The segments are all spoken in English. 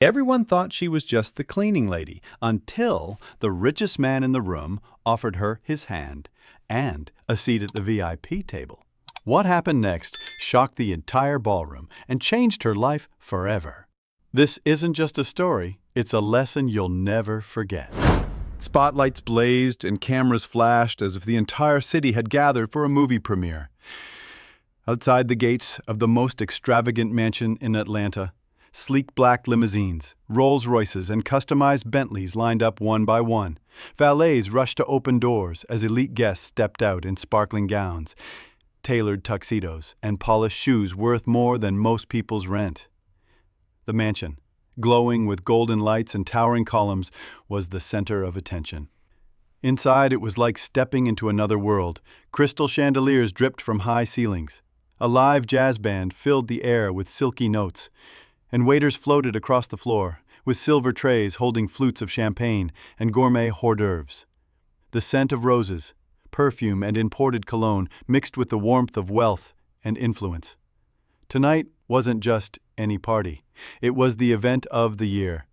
Everyone thought she was just the cleaning lady until the richest man in the room offered her his hand and a seat at the VIP table. What happened next shocked the entire ballroom and changed her life forever. This isn't just a story, it's a lesson you'll never forget. Spotlights blazed and cameras flashed as if the entire city had gathered for a movie premiere. Outside the gates of the most extravagant mansion in Atlanta, sleek black limousines, Rolls-Royces, and customized Bentleys lined up one by one. Valets rushed to open doors as elite guests stepped out in sparkling gowns, tailored tuxedos, and polished shoes worth more than most people's rent. The mansion, glowing with golden lights and towering columns, was the center of attention. Inside, it was like stepping into another world. Crystal chandeliers dripped from high ceilings. A live jazz band filled the air with silky notes, and waiters floated across the floor, with silver trays holding flutes of champagne and gourmet hors d'oeuvres. The scent of roses, perfume, and imported cologne mixed with the warmth of wealth and influence. Tonight wasn't just any party. It was the event of the year,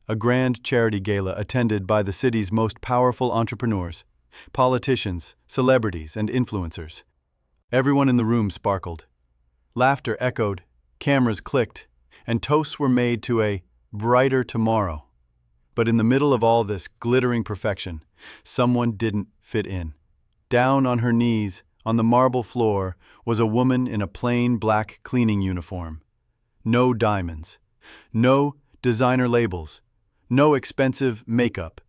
a grand charity gala attended by the city's most powerful entrepreneurs, politicians, celebrities, and influencers. Everyone in the room sparkled. Laughter echoed, cameras clicked, and toasts were made to a brighter tomorrow. But in the middle of all this glittering perfection, someone didn't fit in. Down on her knees, on the marble floor, was a woman in a plain black cleaning uniform. No diamonds, no designer labels, no expensive makeup,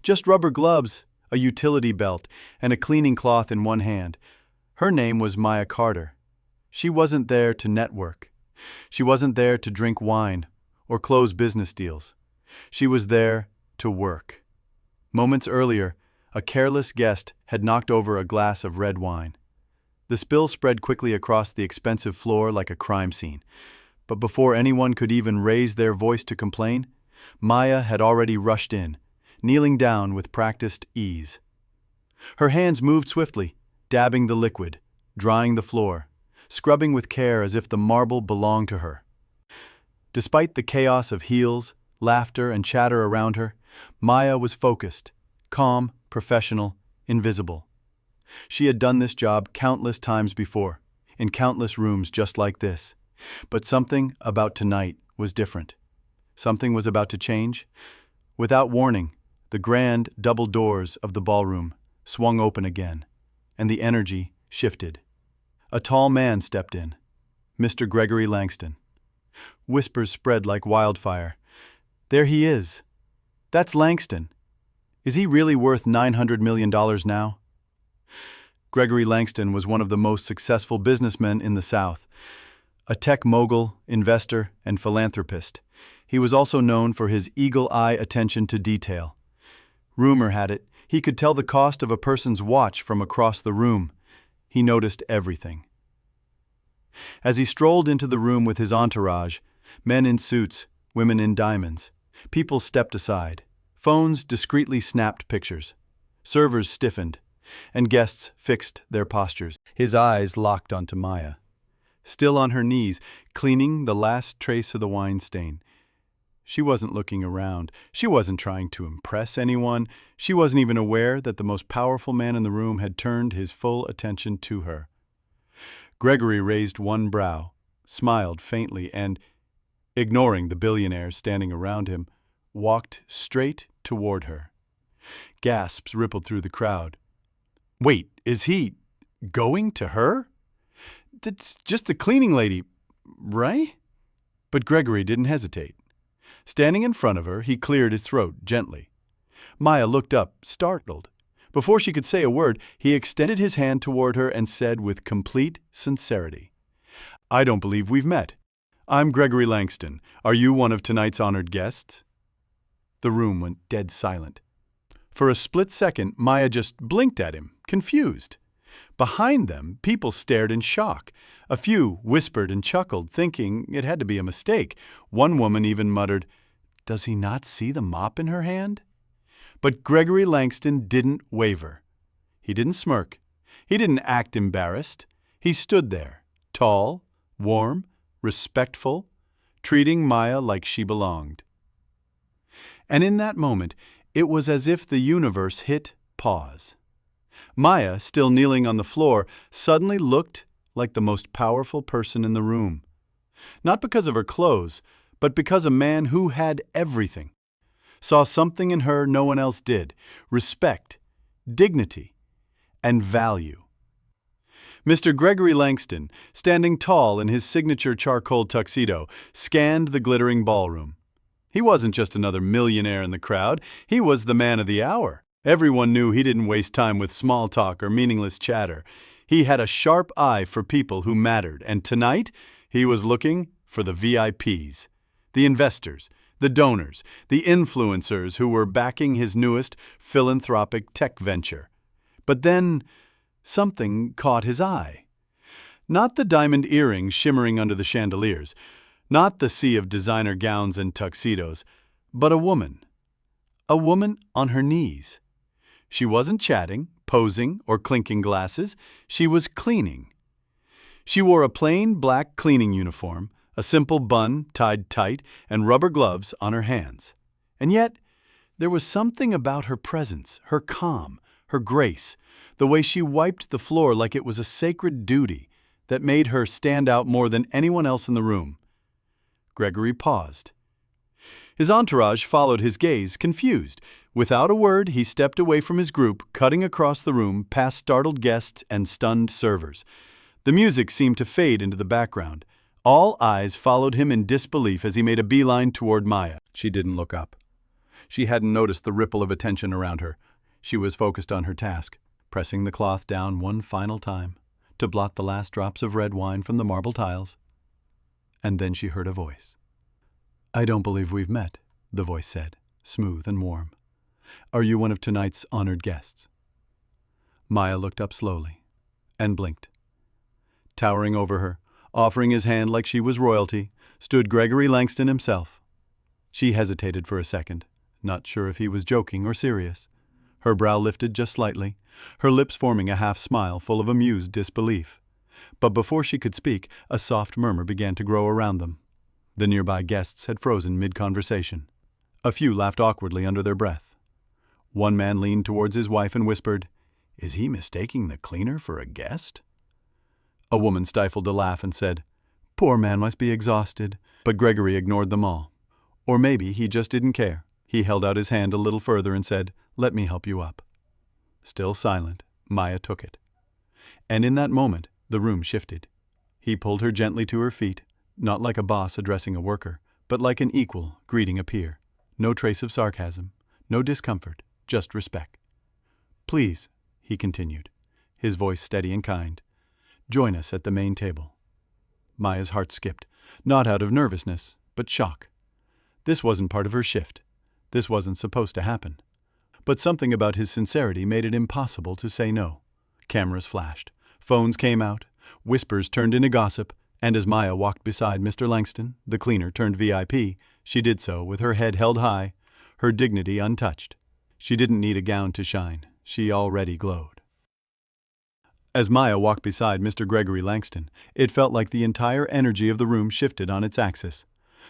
just rubber gloves, a utility belt, and a cleaning cloth in one hand. Her name was Maya Carter. She wasn't there to network. She wasn't there to drink wine or close business deals. She was there to work. Moments earlier, a careless guest had knocked over a glass of red wine. The spill spread quickly across the expensive floor like a crime scene. But before anyone could even raise their voice to complain, Maya had already rushed in, kneeling down with practiced ease. Her hands moved swiftly, dabbing the liquid, drying the floor, scrubbing with care as if the marble belonged to her. Despite the chaos of heels, laughter, and chatter around her, Maya was focused, calm, professional, invisible. She had done this job countless times before, in countless rooms just like this. But something about tonight was different. Something was about to change. Without warning, the grand double doors of the ballroom swung open again, and the energy shifted. A tall man stepped in, Mr. Gregory Langston. Whispers spread like wildfire. There he is. That's Langston. Is he really worth $900 million now? Gregory Langston was one of the most successful businessmen in the South. A tech mogul, investor, and philanthropist, he was also known for his eagle-eye attention to detail. Rumor had it, he could tell the cost of a person's watch from across the room. He noticed everything. As he strolled into the room with his entourage, men in suits, women in diamonds, people stepped aside. Phones discreetly snapped pictures. Servers stiffened, and guests fixed their postures. His eyes locked onto Maya, still on her knees, cleaning the last trace of the wine stain. She wasn't looking around. She wasn't trying to impress anyone. She wasn't even aware that the most powerful man in the room had turned his full attention to her. Gregory raised one brow, smiled faintly, and, ignoring the billionaires standing around him, walked straight toward her. Gasps rippled through the crowd. Wait, is he going to her? That's just the cleaning lady, right? But Gregory didn't hesitate. Standing in front of her, he cleared his throat gently. Maya looked up, startled. Before she could say a word, he extended his hand toward her and said with complete sincerity, "I don't believe we've met. I'm Gregory Langston. Are you one of tonight's honored guests?" The room went dead silent. For a split second, Maya just blinked at him, confused. Behind them, people stared in shock. A few whispered and chuckled, thinking it had to be a mistake. One woman even muttered, "Does he not see the mop in her hand?" But Gregory Langston didn't waver. He didn't smirk. He didn't act embarrassed. He stood there, tall, warm, respectful, treating Maya like she belonged. And in that moment, it was as if the universe hit pause. Maya, still kneeling on the floor, suddenly looked like the most powerful person in the room. Not because of her clothes, but because a man who had everything saw something in her no one else did: respect, dignity, and value. Mr. Gregory Langston, standing tall in his signature charcoal tuxedo, scanned the glittering ballroom. He wasn't just another millionaire in the crowd, he was the man of the hour. Everyone knew he didn't waste time with small talk or meaningless chatter. He had a sharp eye for people who mattered, and tonight he was looking for the VIPs, the investors, the donors, the influencers who were backing his newest philanthropic tech venture. But then something caught his eye. Not the diamond earrings shimmering under the chandeliers, not the sea of designer gowns and tuxedos, but a woman on her knees. She wasn't chatting, posing, or clinking glasses. She was cleaning. She wore a plain black cleaning uniform, a simple bun tied tight, and rubber gloves on her hands. And yet, there was something about her presence, her calm, her grace, the way she wiped the floor like it was a sacred duty, that made her stand out more than anyone else in the room. Gregory paused. His entourage followed his gaze, confused. Without a word, he stepped away from his group, cutting across the room past startled guests and stunned servers. The music seemed to fade into the background. All eyes followed him in disbelief as he made a beeline toward Maya. She didn't look up. She hadn't noticed the ripple of attention around her. She was focused on her task, pressing the cloth down one final time to blot the last drops of red wine from the marble tiles. And then she heard a voice. "I don't believe we've met," the voice said, smooth and warm. "Are you one of tonight's honored guests?" Maya looked up slowly and blinked. Towering over her, offering his hand like she was royalty, stood Gregory Langston himself. She hesitated for a second, not sure if he was joking or serious. Her brow lifted just slightly, her lips forming a half smile full of amused disbelief. But before she could speak, a soft murmur began to grow around them. The nearby guests had frozen mid-conversation. A few laughed awkwardly under their breath. One man leaned towards his wife and whispered, "Is he mistaking the cleaner for a guest?" A woman stifled a laugh and said, "Poor man must be exhausted." But Gregory ignored them all. Or maybe he just didn't care. He held out his hand a little further and said, "Let me help you up." Still silent, Maya took it. And in that moment, the room shifted. He pulled her gently to her feet, not like a boss addressing a worker, but like an equal greeting a peer. No trace of sarcasm, no discomfort, just respect. "Please," he continued, his voice steady and kind, "join us at the main table." Maya's heart skipped, not out of nervousness, but shock. This wasn't part of her shift. This wasn't supposed to happen. But something about his sincerity made it impossible to say no. Cameras flashed, phones came out, whispers turned into gossip, and as Maya walked beside Mr. Langston, the cleaner turned VIP, she did so with her head held high, her dignity untouched. She didn't need a gown to shine. She already glowed. As Maya walked beside Mr. Gregory Langston, it felt like the entire energy of the room shifted on its axis.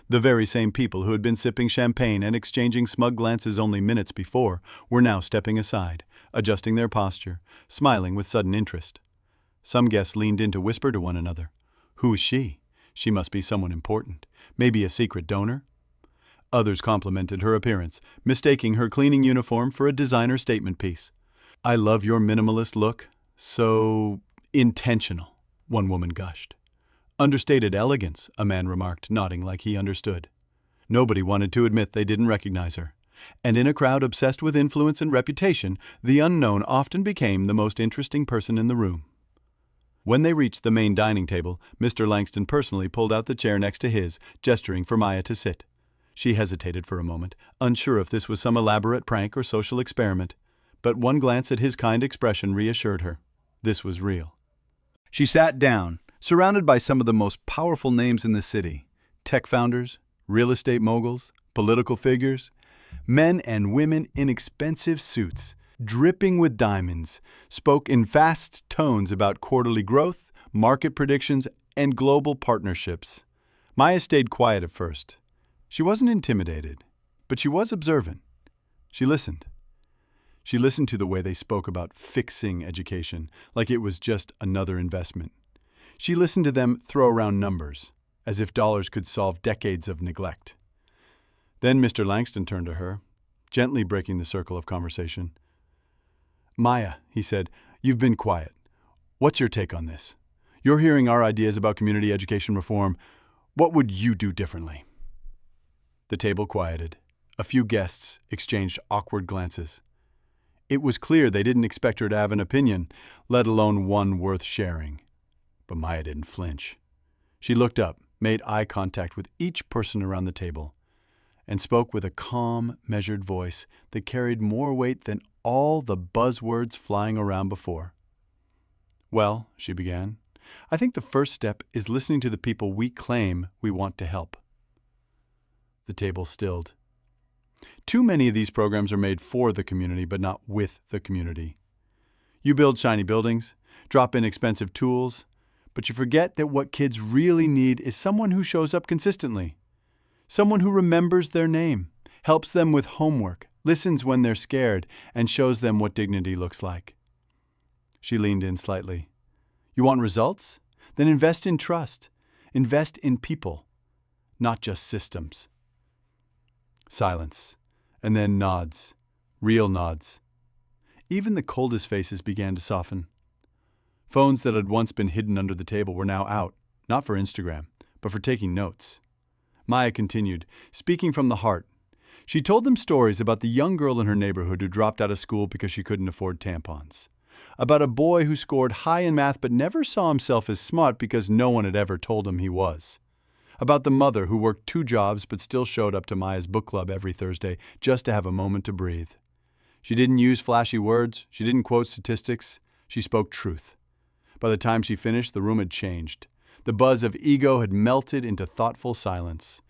The very same people who had been sipping champagne and exchanging smug glances only minutes before were now stepping aside, adjusting their posture, smiling with sudden interest. Some guests leaned in to whisper to one another, "Who is she? She must be someone important. Maybe a secret donor?" Others complimented her appearance, mistaking her cleaning uniform for a designer statement piece. "I love your minimalist look. So intentional," one woman gushed. "Understated elegance," a man remarked, nodding like he understood. Nobody wanted to admit they didn't recognize her. And in a crowd obsessed with influence and reputation, the unknown often became the most interesting person in the room. When they reached the main dining table, Mr. Langston personally pulled out the chair next to his, gesturing for Maya to sit. She hesitated for a moment, unsure if this was some elaborate prank or social experiment. But one glance at his kind expression reassured her. This was real. She sat down, surrounded by some of the most powerful names in the city: tech founders, real estate moguls, political figures, men and women in expensive suits, dripping with diamonds, spoke in fast tones about quarterly growth, market predictions, and global partnerships. Maya stayed quiet at first. She wasn't intimidated, But she was observant. She listened. She listened to the way they spoke about fixing education, like it was just another investment. She listened to them throw around numbers, as if dollars could solve decades of neglect. Then Mr. Langston turned to her, gently breaking the circle of conversation. "Maya," he said, "you've been quiet. What's your take on this? You're hearing our ideas about community education reform. What would you do differently?" The table quieted. A few guests exchanged awkward glances. It was clear they didn't expect her to have an opinion, let alone one worth sharing. But Maya didn't flinch. She looked up, made eye contact with each person around the table, and spoke with a calm, measured voice that carried more weight than all the buzzwords flying around before. "Well," she began, "I think the first step is listening to the people we claim we want to help." The table stilled. Too many of these programs are made for the community, but not with the community. You build shiny buildings, drop in expensive tools, but you forget that what kids really need is someone who shows up consistently. Someone who remembers their name, helps them with homework, listens when they're scared, and shows them what dignity looks like. She leaned in slightly. "You want results? Then invest in trust. Invest in people, not just systems." Silence, and then nods, real nods. Even the coldest faces began to soften. Phones that had once been hidden under the table were now out, not for Instagram, but for taking notes. Maya continued, speaking from the heart. She told them stories about the young girl in her neighborhood who dropped out of school because she couldn't afford tampons. About a boy who scored high in math but never saw himself as smart because no one had ever told him he was. About the mother who worked 2 jobs but still showed up to Maya's book club every Thursday just to have a moment to breathe. She didn't use flashy words. She didn't quote statistics. She spoke truth. By the time she finished, the room had changed. The buzz of ego had melted into thoughtful silence.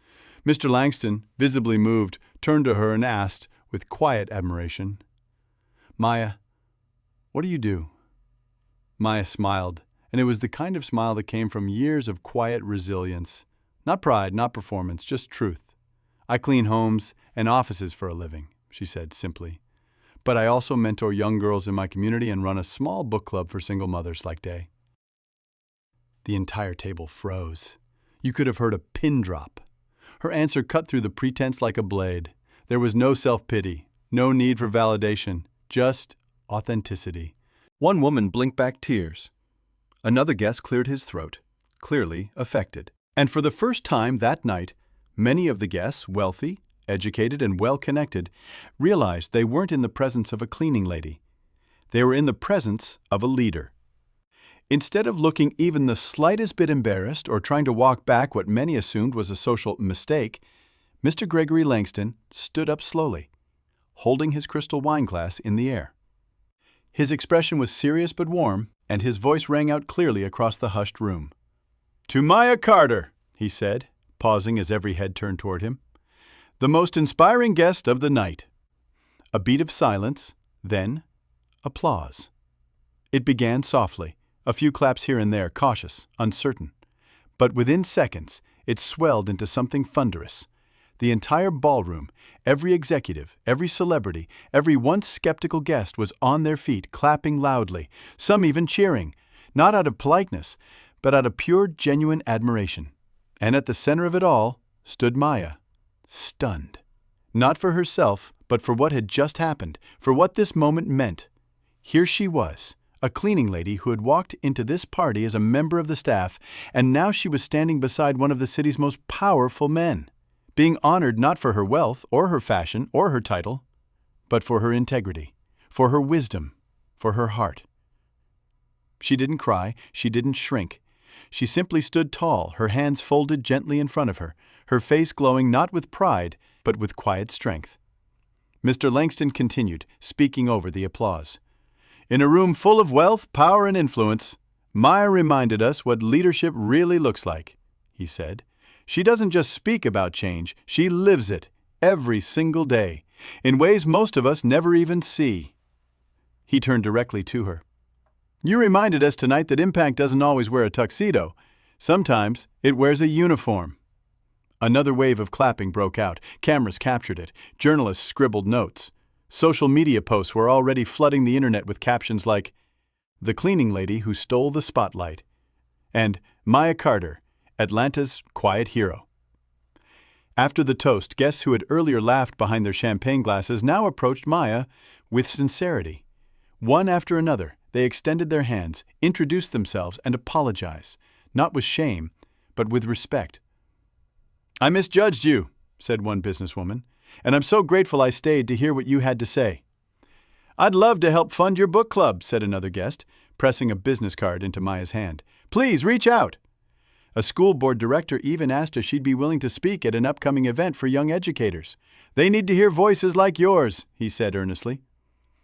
Mr. Langston, visibly moved, turned to her and asked, with quiet admiration, "Maya, what do you do?" Maya smiled, and it was the kind of smile that came from years of quiet resilience. Not pride, not performance, just truth. "I clean homes and offices for a living," she said simply. "But I also mentor young girls in my community and run a small book club for single mothers like Day." The entire table froze. You could have heard a pin drop. Her answer cut through the pretense like a blade. There was no self-pity, no need for validation, just authenticity. One woman blinked back tears. Another guest cleared his throat, clearly affected. And for the first time that night, many of the guests, wealthy, educated, and well-connected, realized they weren't in the presence of a cleaning lady. They were in the presence of a leader. Instead of looking even the slightest bit embarrassed or trying to walk back what many assumed was a social mistake, Mr. Gregory Langston stood up slowly, holding his crystal wine glass in the air. His expression was serious but warm, and his voice rang out clearly across the hushed room. "To Maya Carter," he said, pausing as every head turned toward him, "the most inspiring guest of the night." A beat of silence, then applause. It began softly, a few claps here and there, cautious, uncertain. But within seconds, it swelled into something thunderous. The entire ballroom, every executive, every celebrity, every once skeptical guest was on their feet, clapping loudly, some even cheering, not out of politeness, but out of pure, genuine admiration. And at the center of it all stood Maya, stunned. Not for herself, but for what had just happened, for what this moment meant. Here she was, a cleaning lady who had walked into this party as a member of the staff, and now she was standing beside one of the city's most powerful men, being honored not for her wealth or her fashion or her title, but for her integrity, for her wisdom, for her heart. She didn't cry, she didn't shrink. She simply stood tall, her hands folded gently in front of her, her face glowing not with pride, but with quiet strength. Mr. Langston continued, speaking over the applause. "In a room full of wealth, power, and influence, Maya reminded us what leadership really looks like," he said. "She doesn't just speak about change, she lives it every single day, in ways most of us never even see." He turned directly to her. "You reminded us tonight that impact doesn't always wear a tuxedo. Sometimes it wears a uniform." Another wave of clapping broke out. Cameras captured it. Journalists scribbled notes. Social media posts were already flooding the internet with captions like, "The cleaning lady who stole the spotlight," and "Maya Carter, Atlanta's quiet hero." After the toast, guests who had earlier laughed behind their champagne glasses now approached Maya with sincerity. One after another, they extended their hands, introduced themselves, and apologized, not with shame, but with respect. "I misjudged you," said one businesswoman, "and I'm so grateful I stayed to hear what you had to say." "I'd love to help fund your book club," said another guest, pressing a business card into Maya's hand. "Please reach out." A school board director even asked if she'd be willing to speak at an upcoming event for young educators. "They need to hear voices like yours," he said earnestly.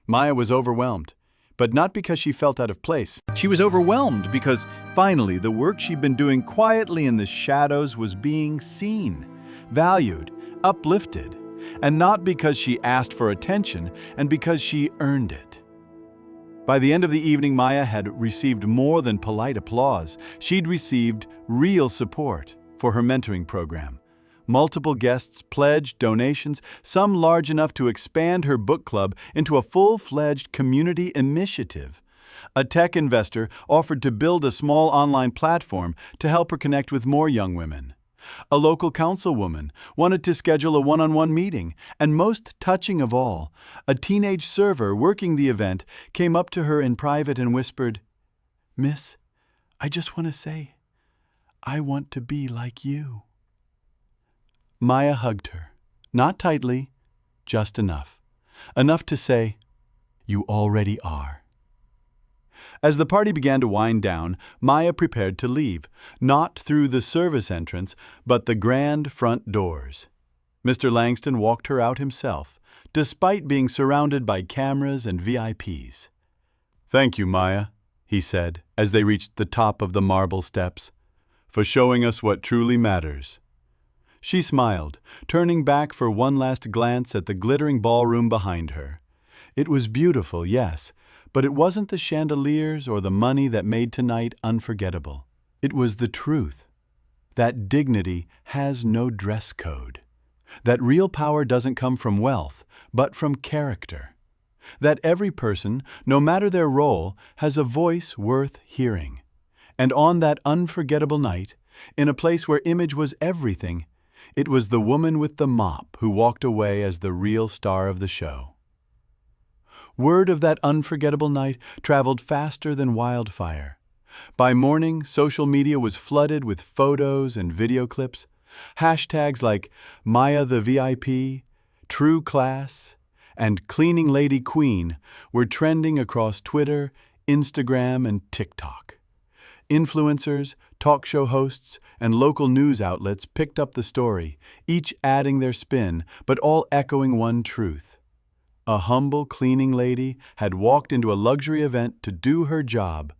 Maya was overwhelmed, but not because she felt out of place. She was overwhelmed because, finally, the work she'd been doing quietly in the shadows was being seen, valued, uplifted, and not because she asked for attention and because she earned it. By the end of the evening, Maya had received more than polite applause. She'd received real support for her mentoring program. Multiple guests pledged donations, some large enough to expand her book club into a full-fledged community initiative. A tech investor offered to build a small online platform to help her connect with more young women. A local councilwoman wanted to schedule a one-on-one meeting, and most touching of all, a teenage server working the event came up to her in private and whispered, "Miss, I just want to say, I want to be like you." Maya hugged her, not tightly, just enough. Enough to say, "You already are." As the party began to wind down, Maya prepared to leave, not through the service entrance, but the grand front doors. Mr. Langston walked her out himself, despite being surrounded by cameras and VIPs. "Thank you, Maya," he said, as they reached the top of the marble steps, "for showing us what truly matters." She smiled, turning back for one last glance at the glittering ballroom behind her. It was beautiful, yes, but it wasn't the chandeliers or the money that made tonight unforgettable. It was the truth. That dignity has no dress code. That real power doesn't come from wealth, but from character. That every person, no matter their role, has a voice worth hearing. And on that unforgettable night, in a place where image was everything, it was the woman with the mop who walked away as the real star of the show. Word of that unforgettable night traveled faster than wildfire. By morning, social media was flooded with photos and video clips. Hashtags like Maya the VIP, True Class, and Cleaning Lady Queen were trending across Twitter, Instagram, and TikTok. Influencers, talk show hosts, and local news outlets picked up the story, each adding their spin, but all echoing one truth. A humble cleaning lady had walked into a luxury event to do her job,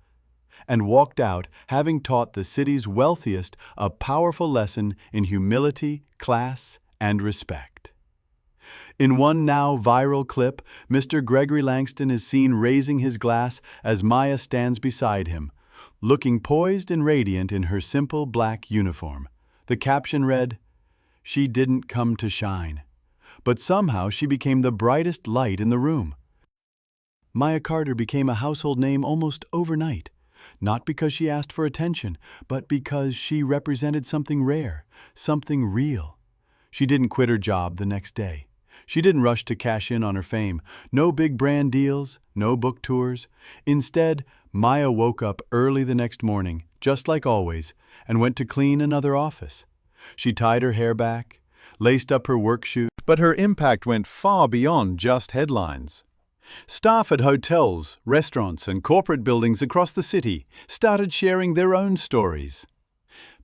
and walked out having taught the city's wealthiest a powerful lesson in humility, class, and respect. In one now viral clip, Mr. Gregory Langston is seen raising his glass as Maya stands beside him, looking poised and radiant in her simple black uniform. The caption read, "She didn't come to shine, but somehow she became the brightest light in the room." Maya Carter became a household name almost overnight, not because she asked for attention, but because she represented something rare, something real. She didn't quit her job the next day. She didn't rush to cash in on her fame. No big brand deals, no book tours. Instead, Maya woke up early the next morning, just like always, and went to clean another office. She tied her hair back, laced up her work shoes, but her impact went far beyond just headlines. Staff at hotels, restaurants, and corporate buildings across the city started sharing their own stories.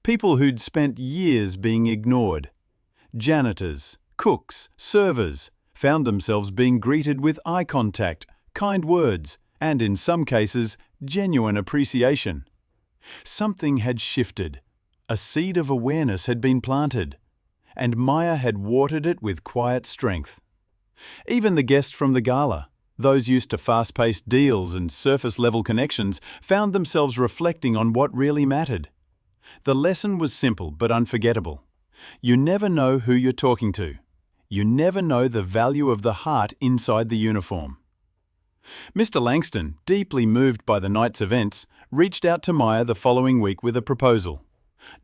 People who'd spent years being ignored. Janitors, cooks, servers found themselves being greeted with eye contact, kind words, and in some cases, genuine appreciation. Something had shifted. A seed of awareness had been planted, and Maya had watered it with quiet strength. Even the guests from the gala, those used to fast-paced deals and surface-level connections, found themselves reflecting on what really mattered. The lesson was simple but unforgettable. You never know who you're talking to. You never know the value of the heart inside the uniform. Mr. Langston, deeply moved by the night's events, reached out to Maya the following week with a proposal.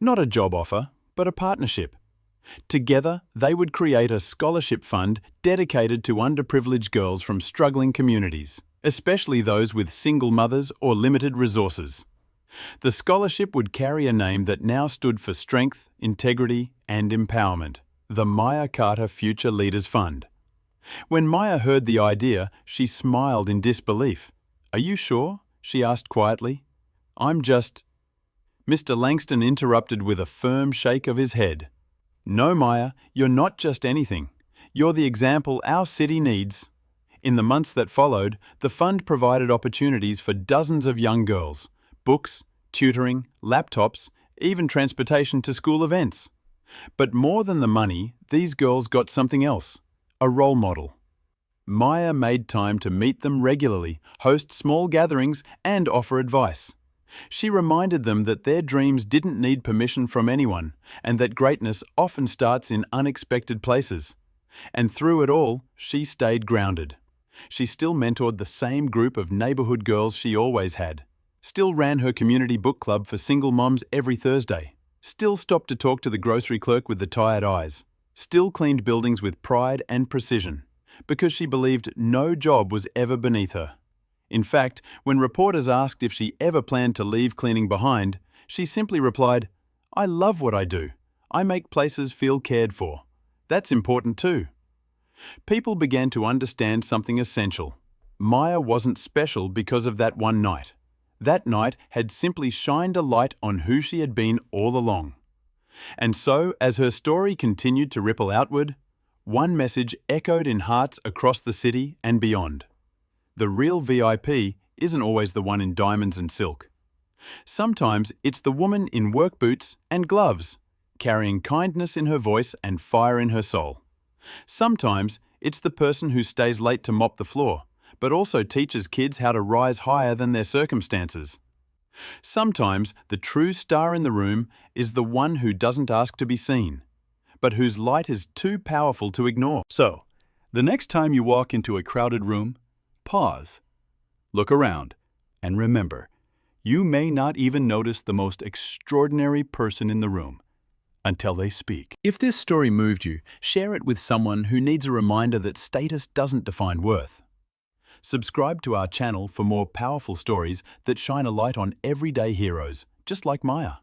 Not a job offer, but a partnership. Together, they would create a scholarship fund dedicated to underprivileged girls from struggling communities, especially those with single mothers or limited resources. The scholarship would carry a name that now stood for strength, integrity, and empowerment: the Maya Carter Future Leaders Fund. When Maya heard the idea, she smiled in disbelief. "Are you sure?" she asked quietly. "I'm just—" Mr. Langston interrupted with a firm shake of his head. "No, Maya, you're not just anything. You're the example our city needs." In the months that followed, the fund provided opportunities for dozens of young girls: books, tutoring, laptops, even transportation to school events. But more than the money, these girls got something else: a role model. Maya made time to meet them regularly, host small gatherings, and offer advice. She reminded them that their dreams didn't need permission from anyone, and that greatness often starts in unexpected places. And through it all, she stayed grounded. She still mentored the same group of neighborhood girls she always had, still ran her community book club for single moms every Thursday, still stopped to talk to the grocery clerk with the tired eyes, still cleaned buildings with pride and precision, because she believed no job was ever beneath her. In fact, when reporters asked if she ever planned to leave cleaning behind, she simply replied, "I love what I do. I make places feel cared for. That's important too." People began to understand something essential. Maya wasn't special because of that one night. That night had simply shined a light on who she had been all along. And so, as her story continued to ripple outward, one message echoed in hearts across the city and beyond. The real VIP isn't always the one in diamonds and silk. Sometimes it's the woman in work boots and gloves, carrying kindness in her voice and fire in her soul. Sometimes it's the person who stays late to mop the floor, but also teaches kids how to rise higher than their circumstances. Sometimes the true star in the room is the one who doesn't ask to be seen, but whose light is too powerful to ignore. So, the next time you walk into a crowded room, pause, look around, and remember, you may not even notice the most extraordinary person in the room until they speak. If this story moved you, share it with someone who needs a reminder that status doesn't define worth. Subscribe to our channel for more powerful stories that shine a light on everyday heroes, just like Maya.